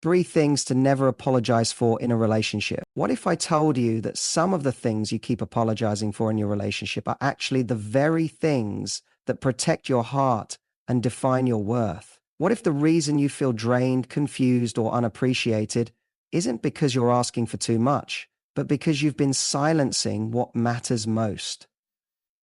3 things to never apologize for in a relationship. What if I told you that some of the things you keep apologizing for in your relationship are actually the very things that protect your heart and define your worth? What if the reason you feel drained, confused, or unappreciated isn't because you're asking for too much, but because you've been silencing what matters most?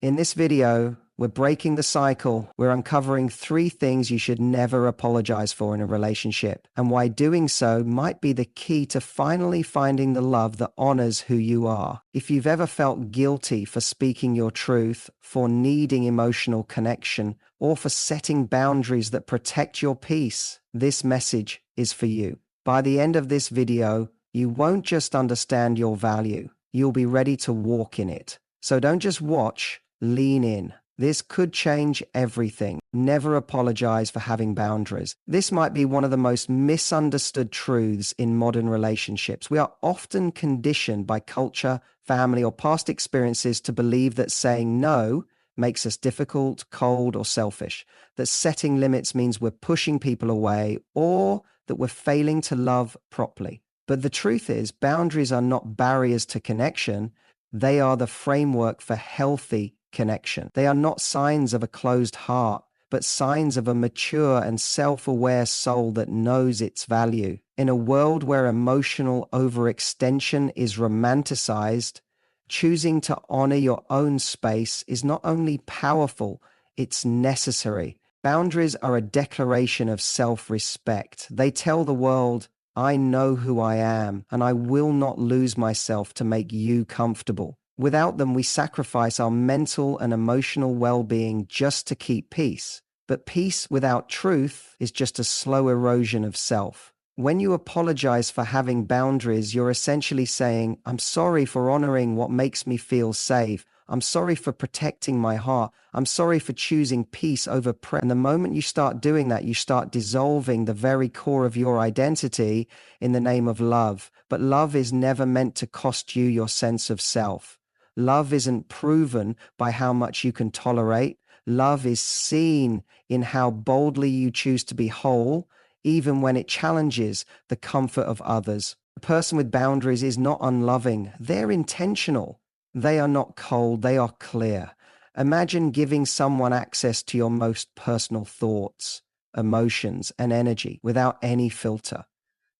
In this video, we're breaking the cycle. We're uncovering 3 things you should never apologize for in a relationship, and why doing so might be the key to finally finding the love that honors who you are. If you've ever felt guilty for speaking your truth, for needing emotional connection, or for setting boundaries that protect your peace, this message is for you. By the end of this video, you won't just understand your value, you'll be ready to walk in it. So don't just watch, lean in. This could change everything. Never apologize for having boundaries. This might be one of the most misunderstood truths in modern relationships. We are often conditioned by culture, family, or past experiences to believe that saying no makes us difficult, cold, or selfish, that setting limits means we're pushing people away, or that we're failing to love properly. But the truth is, boundaries are not barriers to connection. They are the framework for healthy connection. They are not signs of a closed heart, but signs of a mature and self-aware soul that knows its value. In a world where emotional overextension is romanticized, choosing to honor your own space is not only powerful, it's necessary. Boundaries are a declaration of self-respect. They tell the world, I know who I am, and I will not lose myself to make you comfortable. Without them, we sacrifice our mental and emotional well-being just to keep peace. But peace without truth is just a slow erosion of self. When you apologize for having boundaries, you're essentially saying, I'm sorry for honoring what makes me feel safe. I'm sorry for protecting my heart. I'm sorry for choosing peace over pressure. And the moment you start doing that, you start dissolving the very core of your identity in the name of love. But love is never meant to cost you your sense of self. Love isn't proven by how much you can tolerate. Love is seen in how boldly you choose to be whole, even when it challenges the comfort of others. A person with boundaries is not unloving. They're intentional. They are not cold. They are clear. Imagine giving someone access to your most personal thoughts, emotions, and energy without any filter.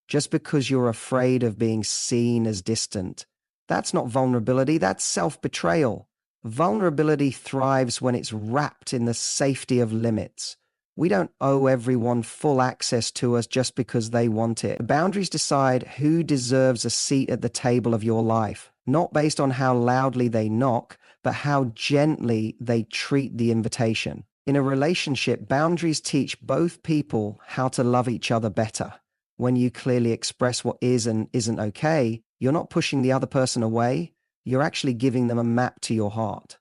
Just because you're afraid of being seen as distant. That's not vulnerability, that's self-betrayal. Vulnerability thrives when it's wrapped in the safety of limits. We don't owe everyone full access to us just because they want it. The boundaries decide who deserves a seat at the table of your life, not based on how loudly they knock, but how gently they treat the invitation. In a relationship, boundaries teach both people how to love each other better. When you clearly express what is and isn't okay, you're not pushing the other person away. You're actually giving them a map to your heart.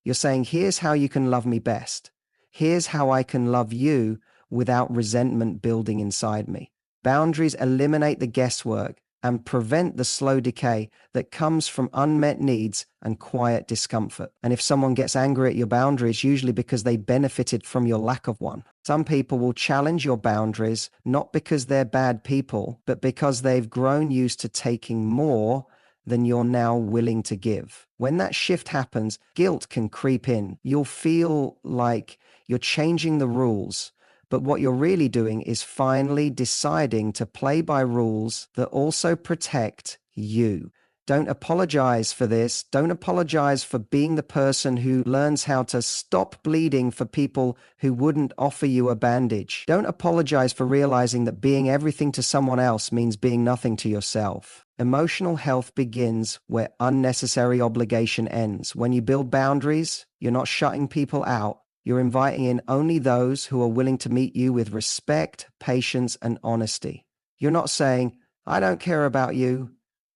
You're saying, here's how you can love me best. Here's how I can love you without resentment building inside me. Boundaries eliminate the guesswork and prevent the slow decay that comes from unmet needs and quiet discomfort. And if someone gets angry at your boundaries, usually because they benefited from your lack of one. Some people will challenge your boundaries, not because they're bad people, but because they've grown used to taking more than you're now willing to give. When that shift happens, guilt can creep in. You'll feel like you're changing the rules, but what you're really doing is finally deciding to play by rules that also protect you. Don't apologize for this. Don't apologize for being the person who learns how to stop bleeding for people who wouldn't offer you a bandage. Don't apologize for realizing that being everything to someone else means being nothing to yourself. Emotional health begins where unnecessary obligation ends. When you build boundaries, you're not shutting people out. You're inviting in only those who are willing to meet you with respect, patience, and honesty. You're not saying, I don't care about you.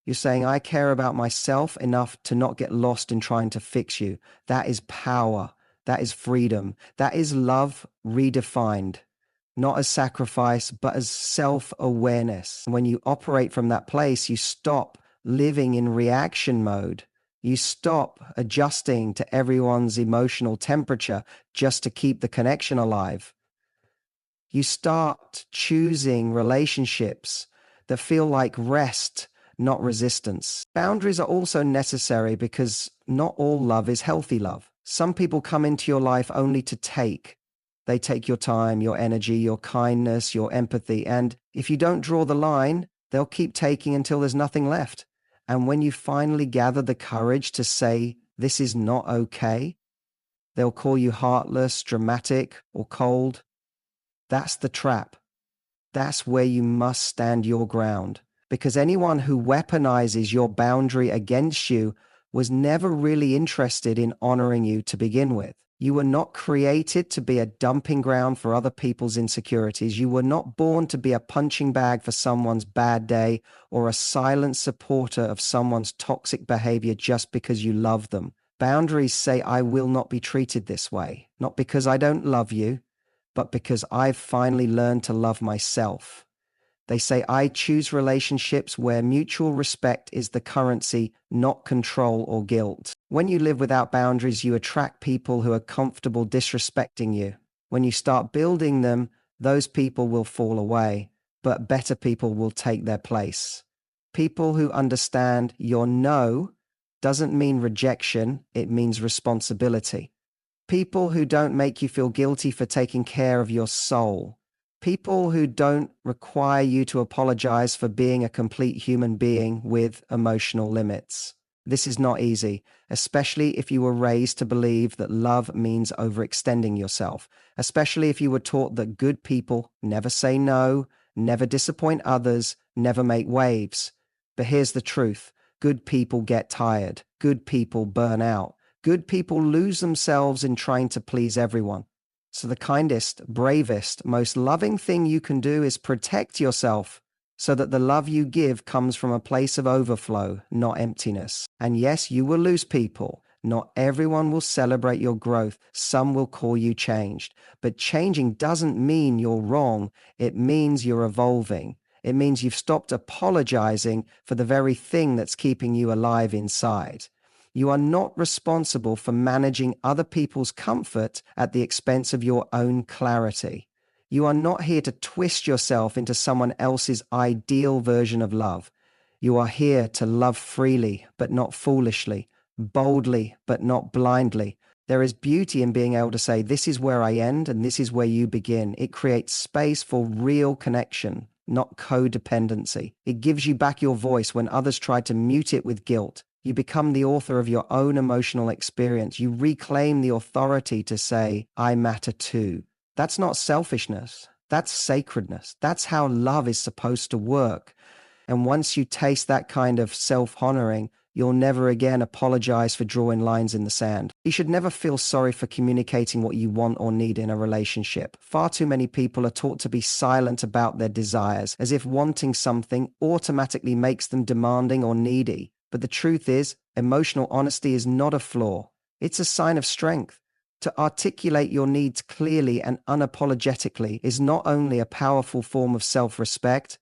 You're saying, I care about myself enough to not get lost in trying to fix you. That is power. That is freedom. That is love redefined, not as sacrifice, but as self-awareness. When you operate from that place, you stop living in reaction mode. You stop adjusting to everyone's emotional temperature just to keep the connection alive. You start choosing relationships that feel like rest, not resistance. Boundaries are also necessary because not all love is healthy love. Some people come into your life only to take. They take your time, your energy, your kindness, your empathy, and if you don't draw the line, they'll keep taking until there's nothing left. And when you finally gather the courage to say, "This is not okay," they'll call you heartless, dramatic, or cold. That's the trap. That's where you must stand your ground. Because anyone who weaponizes your boundary against you was never really interested in honoring you to begin with. You were not created to be a dumping ground for other people's insecurities. You were not born to be a punching bag for someone's bad day or a silent supporter of someone's toxic behavior just because you love them. Boundaries say, "I will not be treated this way," not because I don't love you, but because I've finally learned to love myself. They say, "I choose relationships where mutual respect is the currency, not control or guilt." When you live without boundaries, you attract people who are comfortable disrespecting you. When you start building them, those people will fall away, but better people will take their place. People who understand your no doesn't mean rejection, it means responsibility. People who don't make you feel guilty for taking care of your soul. People who don't require you to apologize for being a complete human being with emotional limits. This is not easy, especially if you were raised to believe that love means overextending yourself, especially if you were taught that good people never say no, never disappoint others, never make waves. But here's the truth. Good people get tired. Good people burn out. Good people lose themselves in trying to please everyone. So the kindest, bravest, most loving thing you can do is protect yourself so that the love you give comes from a place of overflow, not emptiness. And yes, you will lose people. Not everyone will celebrate your growth. Some will call you changed. But changing doesn't mean you're wrong. It means you're evolving. It means you've stopped apologizing for the very thing that's keeping you alive inside. You are not responsible for managing other people's comfort at the expense of your own clarity. You are not here to twist yourself into someone else's ideal version of love. You are here to love freely, but not foolishly, boldly, but not blindly. There is beauty in being able to say, "This is where I end and this is where you begin." It creates space for real connection, not codependency. It gives you back your voice when others try to mute it with guilt. You become the author of your own emotional experience. You reclaim the authority to say, "I matter too." That's not selfishness. That's sacredness. That's how love is supposed to work. And once you taste that kind of self-honoring, you'll never again apologize for drawing lines in the sand. You should never feel sorry for communicating what you want or need in a relationship. Far too many people are taught to be silent about their desires, as if wanting something automatically makes them demanding or needy. But the truth is, emotional honesty is not a flaw. It's a sign of strength. To articulate your needs clearly and unapologetically is not only a powerful form of self-respect,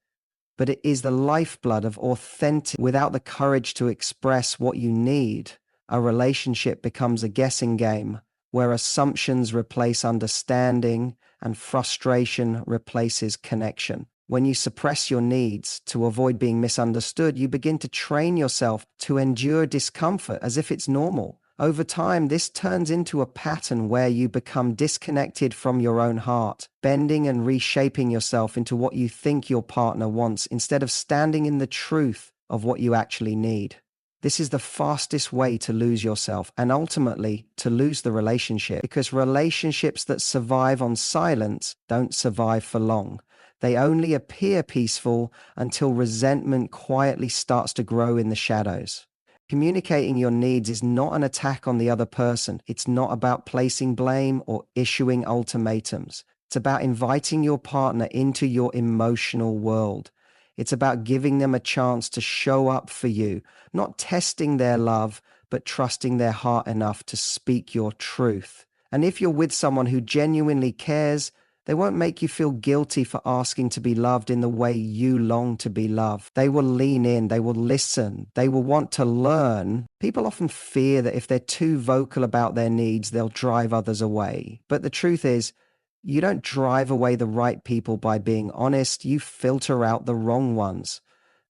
but it is the lifeblood of authentic. Without the courage to express what you need, a relationship becomes a guessing game where assumptions replace understanding and frustration replaces connection. When you suppress your needs to avoid being misunderstood, you begin to train yourself to endure discomfort as if it's normal. Over time, this turns into a pattern where you become disconnected from your own heart, bending and reshaping yourself into what you think your partner wants instead of standing in the truth of what you actually need. This is the fastest way to lose yourself and ultimately to lose the relationship, because relationships that survive on silence don't survive for long. They only appear peaceful until resentment quietly starts to grow in the shadows. Communicating your needs is not an attack on the other person. It's not about placing blame or issuing ultimatums. It's about inviting your partner into your emotional world. It's about giving them a chance to show up for you, not testing their love, but trusting their heart enough to speak your truth. And if you're with someone who genuinely cares, they won't make you feel guilty for asking to be loved in the way you long to be loved. They will lean in, they will listen, they will want to learn. People often fear that if they're too vocal about their needs, they'll drive others away. But the truth is, You don't drive away the right people by being honest, you filter out the wrong ones.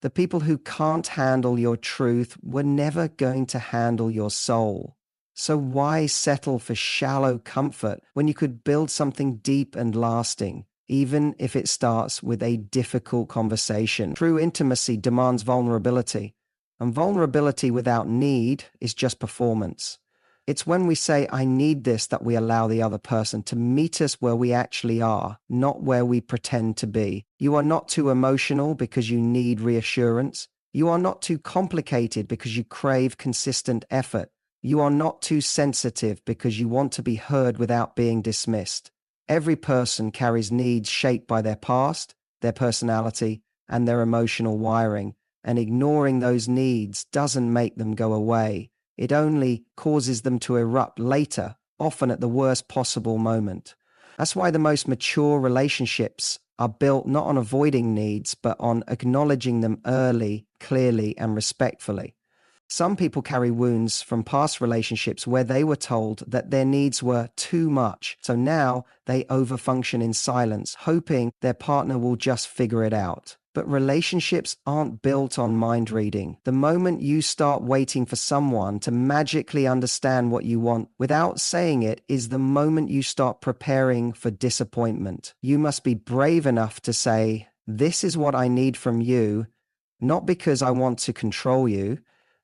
The people who can't handle your truth were never going to handle your soul. So why settle for shallow comfort when you could build something deep and lasting, even if it starts with a difficult conversation? True intimacy demands vulnerability, and vulnerability without need is just performance. It's when we say, I need this, that we allow the other person to meet us where we actually are, not where we pretend to be. You are not too emotional because you need reassurance. You are not too complicated because you crave consistent effort. You are not too sensitive because you want to be heard without being dismissed. Every person carries needs shaped by their past, their personality, and their emotional wiring, and ignoring those needs doesn't make them go away. It only causes them to erupt later, often at the worst possible moment. That's why the most mature relationships are built not on avoiding needs, but on acknowledging them early, clearly, and respectfully. Some people carry wounds from past relationships where they were told that their needs were too much, so now they overfunction in silence, hoping their partner will just figure it out. But relationships aren't built on mind reading. The moment you start waiting for someone to magically understand what you want without saying it is the moment you start preparing for disappointment. You must be brave enough to say, this is what I need from you, not because I want to control you,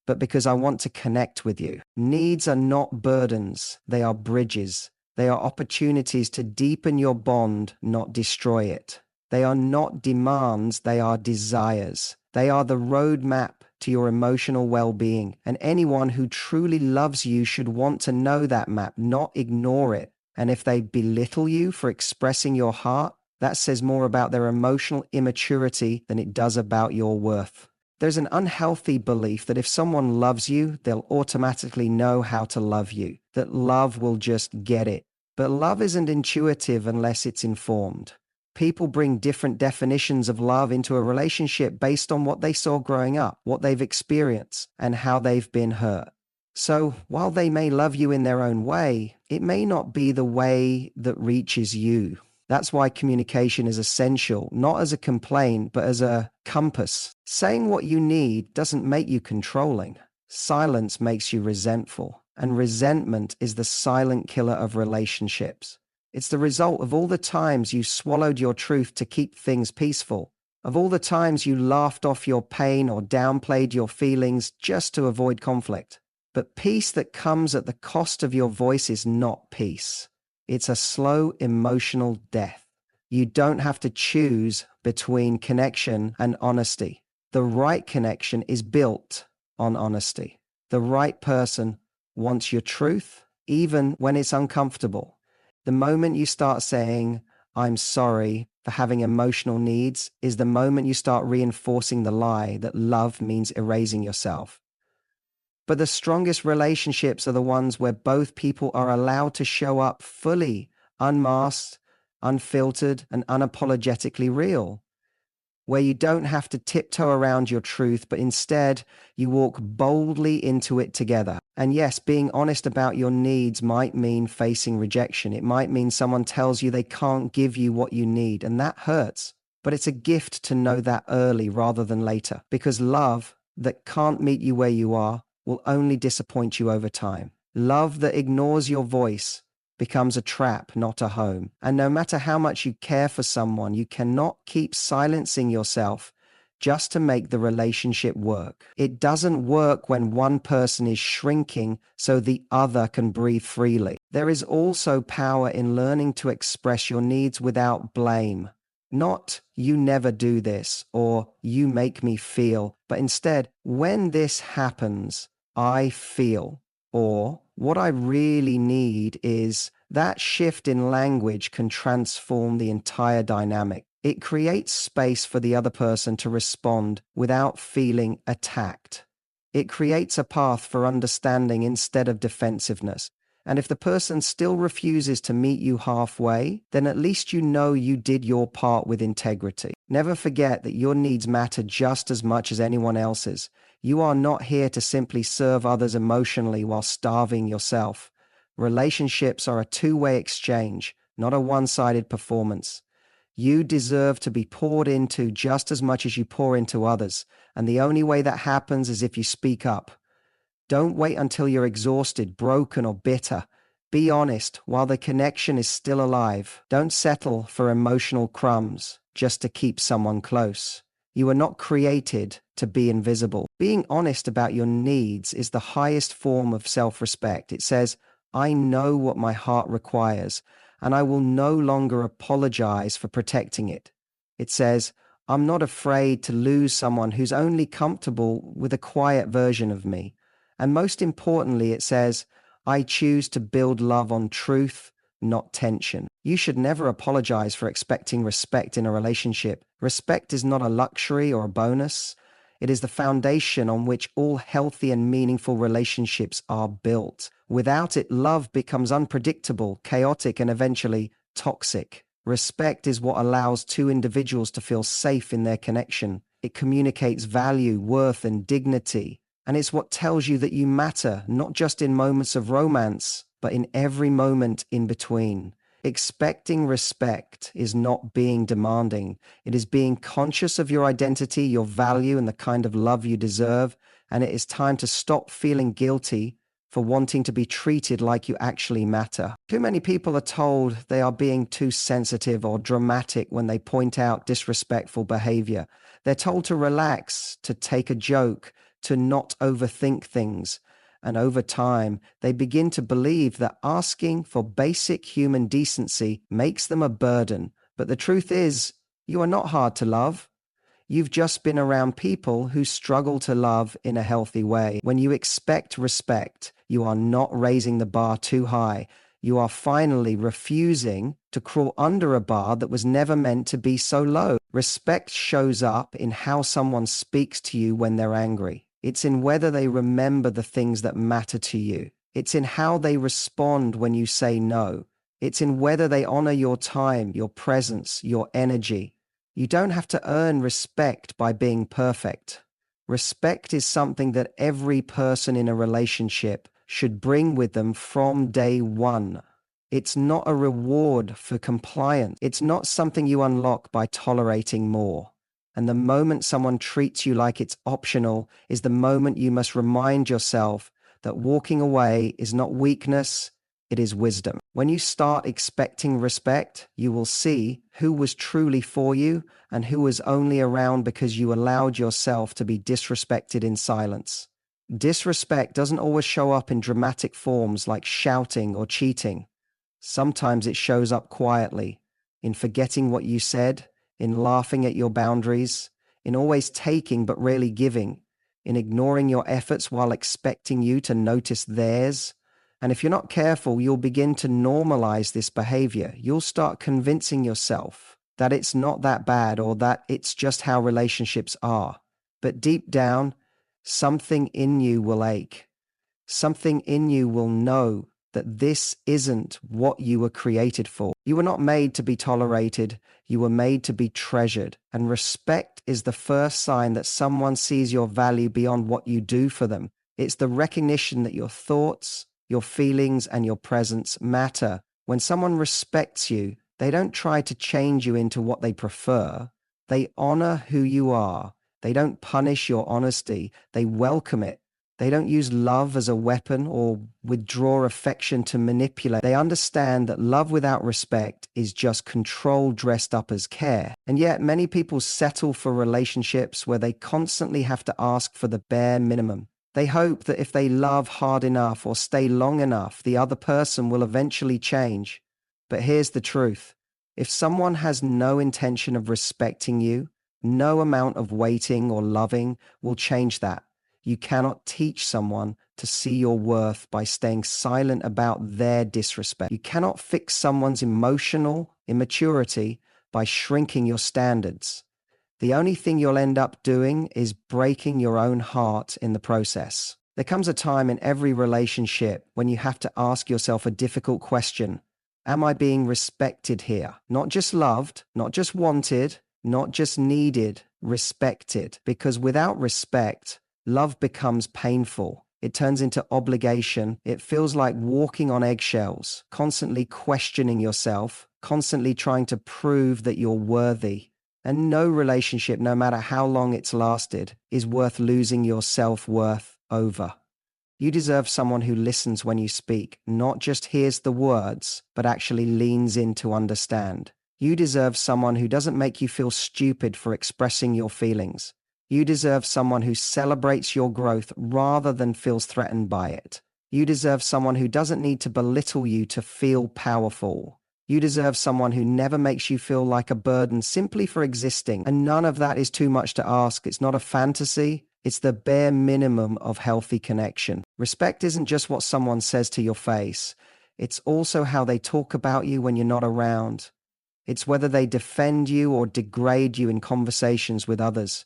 but because I want to connect with you. Needs are not burdens, they are bridges. They are opportunities to deepen your bond, not destroy it. They are not demands, they are desires. They are the roadmap to your emotional well-being, and anyone who truly loves you should want to know that map, not ignore it. And if they belittle you for expressing your heart, that says more about their emotional immaturity than it does about your worth. There's an unhealthy belief that if someone loves you, they'll automatically know how to love you, that love will just get it. But love isn't intuitive unless it's informed. People bring different definitions of love into a relationship based on what they saw growing up, what they've experienced, and how they've been hurt. So while they may love you in their own way, it may not be the way that reaches you. That's why communication is essential, not as a complaint, but as a compass. Saying what you need doesn't make you controlling. Silence makes you resentful, and resentment is the silent killer of relationships. It's the result of all the times you swallowed your truth to keep things peaceful, of all the times you laughed off your pain or downplayed your feelings just to avoid conflict. But peace that comes at the cost of your voice is not peace. It's a slow emotional death. You don't have to choose between connection and honesty. The right connection is built on honesty. The right person wants your truth, even when it's uncomfortable. The moment you start saying, I'm sorry for having emotional needs, is the moment you start reinforcing the lie that love means erasing yourself. But the strongest relationships are the ones where both people are allowed to show up fully, unmasked, unfiltered, and unapologetically real. Where you don't have to tiptoe around your truth, but instead you walk boldly into it together. And yes, being honest about your needs might mean facing rejection. It might mean someone tells you they can't give you what you need, and that hurts. But it's a gift to know that early rather than later, because love that can't meet you where you are will only disappoint you over time. Love that ignores your voice becomes a trap, not a home. And no matter how much you care for someone, you cannot keep silencing yourself just to make the relationship work. It doesn't work when one person is shrinking so the other can breathe freely. There is also power in learning to express your needs without blame. Not, you never do this, or you make me feel, but instead, when this happens, I feel, or what I really need is. That shift in language can transform the entire dynamic. It creates space for the other person to respond without feeling attacked. It creates a path for understanding instead of defensiveness. And if the person still refuses to meet you halfway, then at least you know you did your part with integrity. Never forget that your needs matter just as much as anyone else's. You are not here to simply serve others emotionally while starving yourself. Relationships are a two-way exchange, not a one-sided performance. You deserve to be poured into just as much as you pour into others, and the only way that happens is if you speak up. Don't wait until you're exhausted, broken, or bitter. Be honest while the connection is still alive. Don't settle for emotional crumbs just to keep someone close. You are not created to be invisible. Being honest about your needs is the highest form of self-respect. It says, I know what my heart requires, and I will no longer apologize for protecting it. It says, I'm not afraid to lose someone who's only comfortable with a quiet version of me. And most importantly, it says, I choose to build love on truth, not tension. You should never apologize for expecting respect in a relationship. Respect is not a luxury or a bonus. It is the foundation on which all healthy and meaningful relationships are built. Without it, love becomes unpredictable, chaotic, and eventually toxic. Respect is what allows two individuals to feel safe in their connection. It communicates value, worth, and dignity. And it's what tells you that you matter, not just in moments of romance, but in every moment in between. Expecting respect is not being demanding. It is being conscious of your identity, your value, and the kind of love you deserve. And it is time to stop feeling guilty for wanting to be treated like you actually matter. Too many people are told they are being too sensitive or dramatic when they point out disrespectful behavior. They're told to relax, to take a joke, to not overthink things. And over time, they begin to believe that asking for basic human decency makes them a burden. But the truth is, you are not hard to love. You've just been around people who struggle to love in a healthy way. When you expect respect, you are not raising the bar too high. You are finally refusing to crawl under a bar that was never meant to be so low. Respect shows up in how someone speaks to you when they're angry. It's in whether they remember the things that matter to you. It's in how they respond when you say no. It's in whether they honor your time, your presence, your energy. You don't have to earn respect by being perfect. Respect is something that every person in a relationship should bring with them from day one. It's not a reward for compliance. It's not something you unlock by tolerating more. And the moment someone treats you like it's optional is the moment you must remind yourself that walking away is not weakness, it is wisdom. When you start expecting respect, you will see who was truly for you and who was only around because you allowed yourself to be disrespected in silence. Disrespect doesn't always show up in dramatic forms like shouting or cheating. Sometimes it shows up quietly, in forgetting what you said, in laughing at your boundaries, in always taking but rarely giving, in ignoring your efforts while expecting you to notice theirs. And if you're not careful, you'll begin to normalize this behavior. You'll start convincing yourself that it's not that bad or that it's just how relationships are. But deep down, something in you will ache. Something in you will know that this isn't what you were created for. You were not made to be tolerated. You were made to be treasured. And respect is the first sign that someone sees your value beyond what you do for them. It's the recognition that your thoughts, your feelings, and your presence matter. When someone respects you, they don't try to change you into what they prefer. They honor who you are. They don't punish your honesty. They welcome it. They don't use love as a weapon or withdraw affection to manipulate. They understand that love without respect is just control dressed up as care. And yet many people settle for relationships where they constantly have to ask for the bare minimum. They hope that if they love hard enough or stay long enough, the other person will eventually change. But here's the truth. If someone has no intention of respecting you, no amount of waiting or loving will change that. You cannot teach someone to see your worth by staying silent about their disrespect. You cannot fix someone's emotional immaturity by shrinking your standards. The only thing you'll end up doing is breaking your own heart in the process. There comes a time in every relationship when you have to ask yourself a difficult question. Am I being respected here? Not just loved, not just wanted, not just needed, respected. Because without respect, love becomes painful. It turns into obligation. It feels like walking on eggshells, constantly questioning yourself, constantly trying to prove that you're worthy. And no relationship, no matter how long it's lasted, is worth losing your self-worth over. You deserve someone who listens when you speak, not just hears the words, but actually leans in to understand. You deserve someone who doesn't make you feel stupid for expressing your feelings. You deserve someone who celebrates your growth rather than feels threatened by it. You deserve someone who doesn't need to belittle you to feel powerful. You deserve someone who never makes you feel like a burden simply for existing. And none of that is too much to ask. It's not a fantasy. It's the bare minimum of healthy connection. Respect isn't just what someone says to your face. It's also how they talk about you when you're not around. It's whether they defend you or degrade you in conversations with others.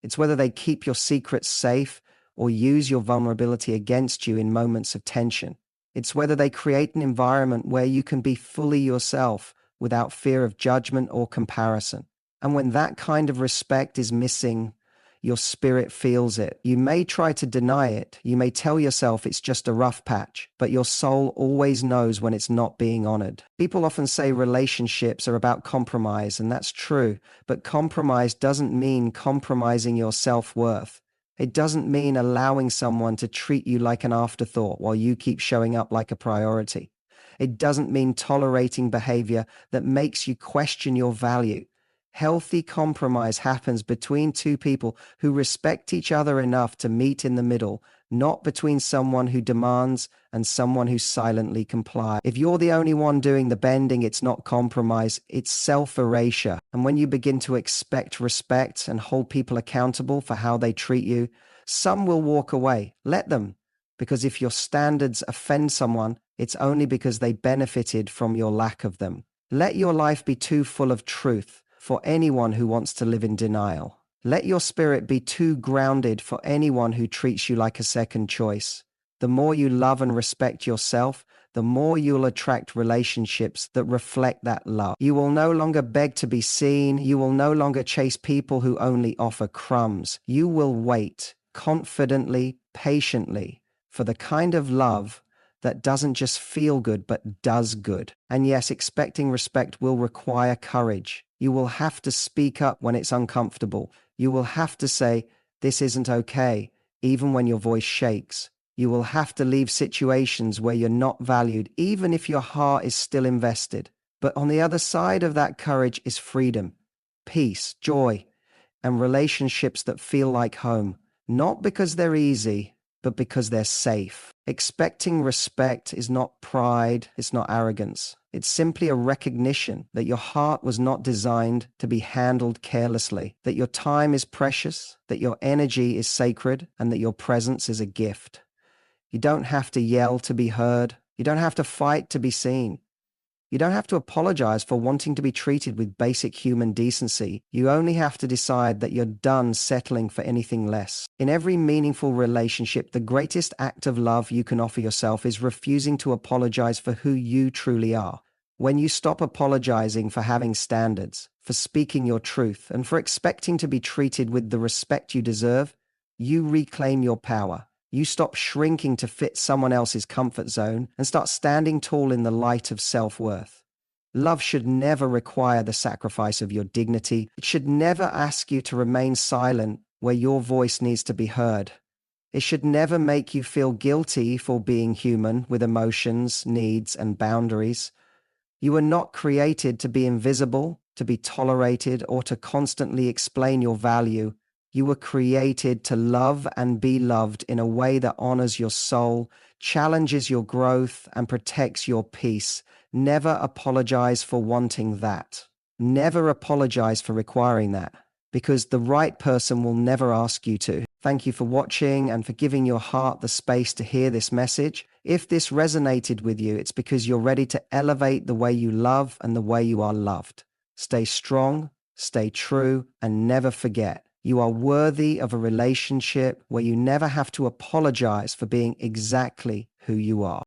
It's whether they keep your secrets safe or use your vulnerability against you in moments of tension. It's whether they create an environment where you can be fully yourself without fear of judgment or comparison. And when that kind of respect is missing, your spirit feels it. You may try to deny it. You may tell yourself it's just a rough patch, but your soul always knows when it's not being honored. People often say relationships are about compromise, and that's true, but compromise doesn't mean compromising your self-worth. It doesn't mean allowing someone to treat you like an afterthought while you keep showing up like a priority. It doesn't mean tolerating behavior that makes you question your value. Healthy compromise happens between two people who respect each other enough to meet in the middle, not between someone who demands and someone who silently complies. If you're the only one doing the bending, it's not compromise, it's self-erasure. And when you begin to expect respect and hold people accountable for how they treat you, some will walk away. Let them. Because if your standards offend someone, it's only because they benefited from your lack of them. Let your life be too full of truth for anyone who wants to live in denial. Let your spirit be too grounded for anyone who treats you like a second choice. The more you love and respect yourself, the more you'll attract relationships that reflect that love. You will no longer beg to be seen. You will no longer chase people who only offer crumbs. You will wait confidently, patiently, for the kind of love that doesn't just feel good but does good. And yes, expecting respect will require courage. You will have to speak up when it's uncomfortable. You will have to say, "This isn't okay," even when your voice shakes. You will have to leave situations where you're not valued, even if your heart is still invested. But on the other side of that courage is freedom, peace, joy, and relationships that feel like home. Not because they're easy, but because they're safe. Expecting respect is not pride, it's not arrogance. It's simply a recognition that your heart was not designed to be handled carelessly, that your time is precious, that your energy is sacred, and that your presence is a gift. You don't have to yell to be heard. You don't have to fight to be seen. You don't have to apologize for wanting to be treated with basic human decency. You only have to decide that you're done settling for anything less. In every meaningful relationship, the greatest act of love you can offer yourself is refusing to apologize for who you truly are. When you stop apologizing for having standards, for speaking your truth, and for expecting to be treated with the respect you deserve, you reclaim your power. You stop shrinking to fit someone else's comfort zone and start standing tall in the light of self-worth. Love should never require the sacrifice of your dignity. It should never ask you to remain silent where your voice needs to be heard. It should never make you feel guilty for being human with emotions, needs, and boundaries. You were not created to be invisible, to be tolerated, or to constantly explain your value. You were created to love and be loved in a way that honors your soul, challenges your growth, and protects your peace. Never apologize for wanting that. Never apologize for requiring that, because the right person will never ask you to. Thank you for watching and for giving your heart the space to hear this message. If this resonated with you, it's because you're ready to elevate the way you love and the way you are loved. Stay strong, stay true, and never forget, you are worthy of a relationship where you never have to apologize for being exactly who you are.